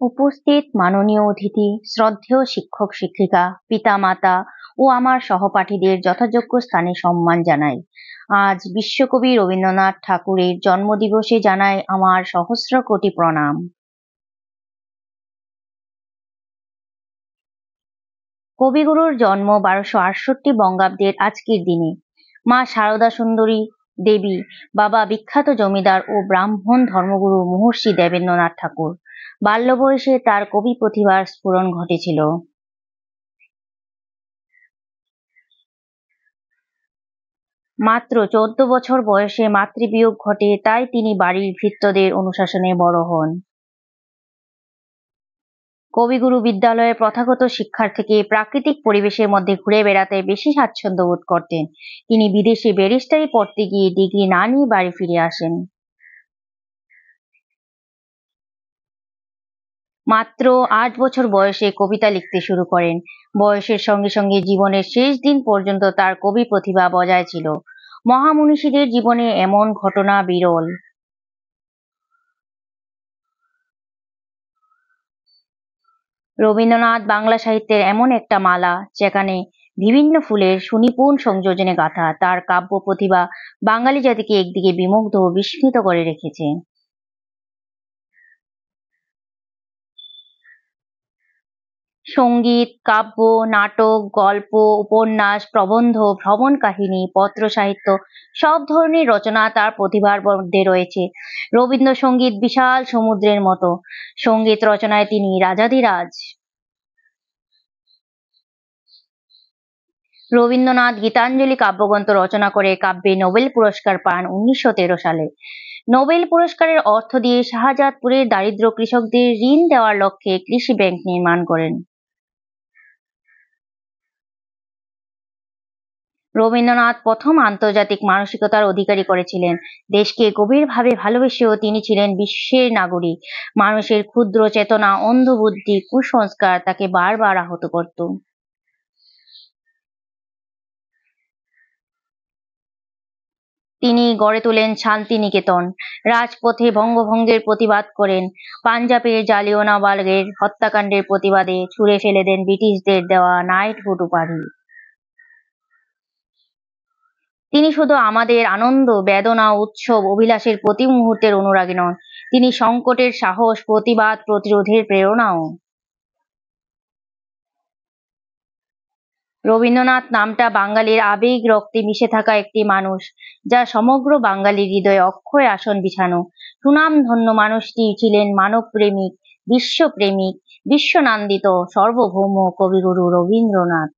উপস্থিত মাননীয় অতিথি, শ্রদ্ধেয় শিক্ষক শিক্ষিকা, পিতামাতা ও আমার সহপাঠীদের যথাযোগ্য স্থানে সম্মান জানাই। আজ বিশ্বকবি রবীন্দ্রনাথ ঠাকুরের জন্মদিবসে জানাই আমার সহস্র কোটি প্রণাম। কবিগুরুর জন্ম 1268 বঙ্গাব্দের আজকের দিনে। মা শারদা সুন্দরী দেবী, বাবা বিখ্যাত জমিদার ও ব্রাহ্মণ ধর্মগুরু মহর্ষি দেবেন্দ্রনাথ ঠাকুর। বাল্য বয়সে তার কবি প্রতিভার স্ফুরণ ঘটেছিল। মাত্র 14 বছর বয়সে মাতৃবিয়োগ ঘটে, তাই তিনি বাড়ির ভৃত্যদের অনুশাসনে বড় হন। কবিগুরু বিদ্যালয়ের প্রথাগত শিক্ষার থেকে প্রাকৃতিক পরিবেশের মধ্যে ঘুরে বেড়াতে বেশি স্বাচ্ছন্দ্য বোধ করতেন। তিনি বিদেশে ব্যারিস্টারি পড়তে গিয়ে ডিগ্রি না নিয়ে বাড়ি ফিরে আসেন। মাত্র 8 বছর বয়সে কবিতা লিখতে শুরু করেন। বয়সের সঙ্গে সঙ্গে জীবনের শেষ দিন পর্যন্ত তার কবি প্রতিভা বজায় ছিল। মহামনীষীদের জীবনে এমন ঘটনা বিরল। রবীন্দ্রনাথ বাংলা সাহিত্যের এমন একটা মালা, যেখানে বিভিন্ন ফুলের সুনিপুণ সংযোজনে গাঁথা। তার কাব্য প্রতিভা বাঙালি জাতিকে একদিকে বিমুগ্ধ ও বিস্মিত করে রেখেছে। সঙ্গীত, কাব্য, নাটক, গল্প, উপন্যাস, প্রবন্ধ, ভ্রমণ কাহিনী, পত্র সাহিত্য সব ধরনের রচনা তার প্রতিভার মধ্যে রয়েছে। রবীন্দ্রসঙ্গীত বিশাল সমুদ্রের মতো। সঙ্গীত রচনায় তিনি রাজাধিরাজ। রবীন্দ্রনাথ গীতাঞ্জলি কাব্যগ্রন্থ রচনা করে কাব্যে নোবেল পুরস্কার পান 1913 সালে। নোবেল পুরস্কারের অর্থ দিয়ে শাহজাদপুরের দারিদ্র কৃষকদের ঋণ দেওয়ার লক্ষ্যে কৃষি ব্যাংক নির্মাণ করেন। রবীন্দ্রনাথ প্রথম আন্তর্জাতিক মানসিকতার অধিকারী করেছিলেন। দেশকে গভীরভাবে ভালোবেসেও তিনি ছিলেন বিশ্বের নাগরিক। মানুষের ক্ষুদ্র চেতনা, অন্ধ বুদ্ধি, কুসংস্কার তাকে বারবার আহত করত। তিনি গড়ে তোলেন শান্তিনিকেতন, রাজপথে বঙ্গভঙ্গের প্রতিবাদ করেন, পাঞ্জাবের জালিয়ানওয়ালাবাগের হত্যাকাণ্ডের প্রতিবাদে ছুঁড়ে ফেলে দেন ব্রিটিশদের দেওয়া নাইটহুড উপাধি। তিনি শুধু আমাদের আনন্দ, বেদনা, উৎসব, অভিলাষের প্রতি মুহূর্তের অনুরাগী নন, তিনি সংকটের সাহস, প্রতিবাদ, প্রতিরোধের প্রেরণাও। রবীন্দ্রনাথ নামটা বাঙালির আবেগ রক্তে মিশে থাকা একটি মানুষ, যা সমগ্র বাঙালির হৃদয়ে অক্ষয় আসন বিছানো। সুনামধন্য মানুষটি ছিলেন মানবপ্রেমিক, বিশ্বপ্রেমিক, বিশ্বনন্দিত সার্বভৌম কবিগুরু রবীন্দ্রনাথ।